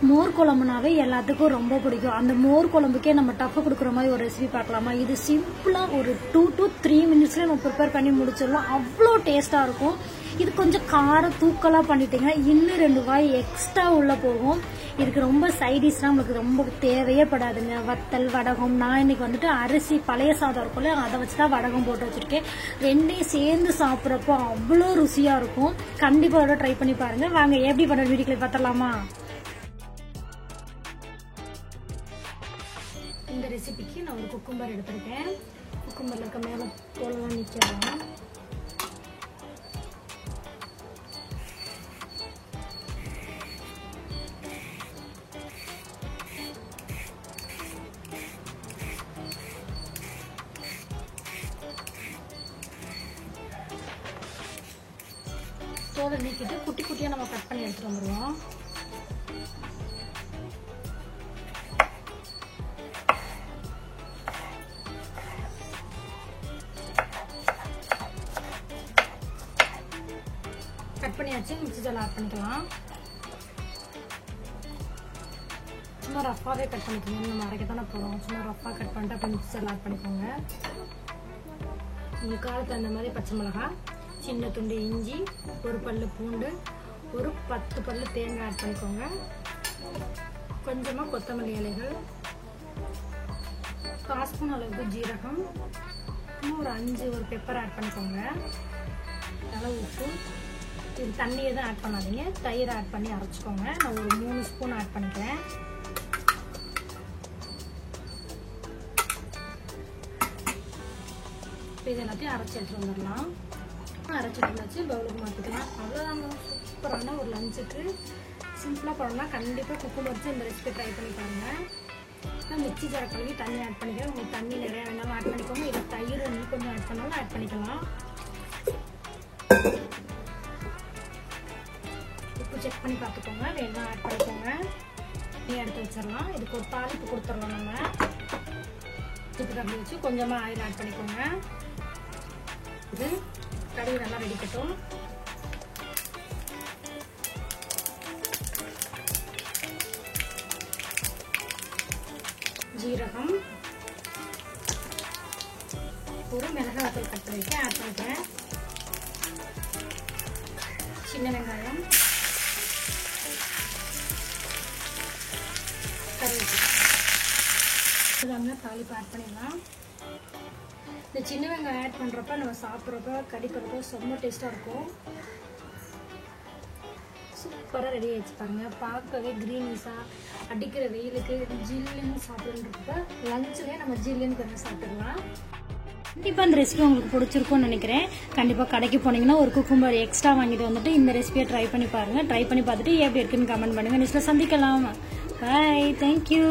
மோர் குழம்புனாவே எல்லாத்துக்கும் ரொம்ப பிடிக்கும். அந்த மோர் குழம்புக்கே நம்ம டஃப் கொடுக்குற மாதிரி ஒரு ரெசிபி பார்க்கலாமா? இது சிம்பிளாக ஒரு 2 to 3 மினிட்ஸ்ல நம்ம ப்ரிப்பேர் பண்ணி முடிச்சிடலாம். அவ்வளோ டேஸ்ட்டாக இருக்கும். இது கொஞ்சம் காரம் தூக்கலாக பண்ணிட்டீங்கன்னா இன்னும் 2 வாய் எக்ஸ்ட்ரா உள்ள போகும். இதுக்கு ரொம்ப சைடிஷ்லாம் நம்மளுக்கு ரொம்ப தேவையே படாதுங்க. வத்தல், வடகம். நான் இன்னைக்கு வந்துட்டு அரிசி பழைய சாதம் இருக்கும்ல, அதை வச்சு தான் வடகம் போட்டு வச்சிருக்கேன். ரெண்டையும் சேர்ந்து சாப்பிட்றப்போ அவ்வளோ ருசியாக இருக்கும். கண்டிப்பாக அதோட ட்ரை பண்ணி பாருங்க. வாங்க எப்படி பண்ண வீடியோக்களை பார்த்துடலாமா? இந்த ரெசிபிக்கு நான் ஒரு குக்கும்பர் எடுத்திருக்கேன். குக்கும்பரில் இருக்க மேலே தோலெல்லாம் நீக்கிடலாம். தோலை நீக்கிட்டு குட்டி குட்டியாக நம்ம கட் பண்ணி எடுத்துட்டு வந்துடுவோம். கட் பண்ணியாச்சு. மிக்ஸி ஜாரில் ஆட் பண்ணிக்கலாம். சும்மா ரஃப்பாகவே கட் பண்ணிக்கோங்க. நம்ம அரைக்கத்தானே போகிறோம். சும்மா ரஃப்பாக கட் பண்ணிட்டு அப்புறம் மிக்ஸி ஜாரில் ஆட் பண்ணிக்கோங்க. உங்கள் காரத்துக்கு அந்த மாதிரி பச்சை மிளகாய், சின்ன துண்டு இஞ்சி, ஒரு பல்லு பூண்டு, ஒரு 10 பல்லு தேங்காய் ஆட் பண்ணிக்கோங்க. கொஞ்சமாக கொத்தமல்லி இலைகள், 1/4 ஸ்பூன் அளவுக்கு ஜீரகம், இன்னும் ஒரு 5 பெப்பர் ஆட் பண்ணிக்கோங்க. நல்லா உப்பு. இது தண்ணியை தான் ஆட் பண்ணாதீங்க, தயிர் ஆட் பண்ணி அரைச்சிக்கோங்க. நான் ஒரு 3 ஸ்பூன் ஆட் பண்ணிக்கிறேன். இது எல்லாத்தையும் அரைச்சி எடுத்துட்டு வந்துடலாம். அரைச்சிட்டு வச்சு பவுலுக்கு மாற்றிக்கலாம். அவ்வளோதாங்க. சூப்பரான ஒரு லஞ்சுக்கு சிம்பிளாக பண்ணலாம். கண்டிப்பாக குக்கும்பர் வச்சு இந்த ரெசிபி ட்ரை பண்ணி பாருங்கள். நான் மிக்ஸி ஜாரை கழுவி தண்ணி ஆட் பண்ணிக்கிறேன். உங்களுக்கு தண்ணி நிறையா வேணாலும் ஆட் பண்ணிக்கோங்க. இதை தயிர் வந்து கொஞ்சம் ஆட் பண்ணாலும் ஆட் பண்ணிக்கலாம். உப்பு செக் பண்ணி பார்த்துக்கோங்க. வேணா ஆட் பண்ணிக்கோங்க. எடுத்து வச்சிடலாம். இதுக்கு ஒரு தாளிப்பு கொடுத்துடலாம். நம்ம இதுக்கு அப்படி வச்சு கொஞ்சமாக ஆயில் ஆட் பண்ணிக்கோங்க. இது கடுகு நல்லா வெடிக்கட்டும். ஜீரகம், ஒரு மிளகாய் வத்தல் கட் பண்ணி ஆட் பண்ணிக்கிறேன். சின்ன வெங்காயம், கருவேப்பிலை, தாளிப்பு ஆட் பண்ணிடலாம். இந்த சின்ன வெங்காயம் ஆட் பண்ணுறப்ப நம்ம சாப்பிட்றப்ப கடிக்கிறப்ப ரொம்ப டேஸ்ட்டாக இருக்கும். சூப்பராக ரெடி ஆகிடுச்சு பாருங்க. பார்க்கவே க்ரீனிஸாக அடிக்கிற வெயிலுக்கு ஜில்லுன்னு சாப்பிட்றப்ப லஞ்சுலேயே நம்ம ஜில்லுன்னு கொஞ்சம் சாப்பிட்டுக்கலாம். கண்டிப்பாக இந்த ரெசிபி உங்களுக்கு பிடிச்சிருக்கும்னு நினைக்கிறேன். கண்டிப்பாக கடைக்கு போனீங்கன்னா ஒரு குக்கும்பர் எக்ஸ்ட்ரா வாங்கிட்டு வந்துட்டு இந்த ரெசிபியை ட்ரை பண்ணி பாருங்கள். ட்ரை பண்ணி பார்த்துட்டு எப்படி இருக்குன்னு கமெண்ட் பண்ணுங்கள். நெக்ஸ்ட்டில் சந்திக்கலாம். பாய். தேங்க்யூ.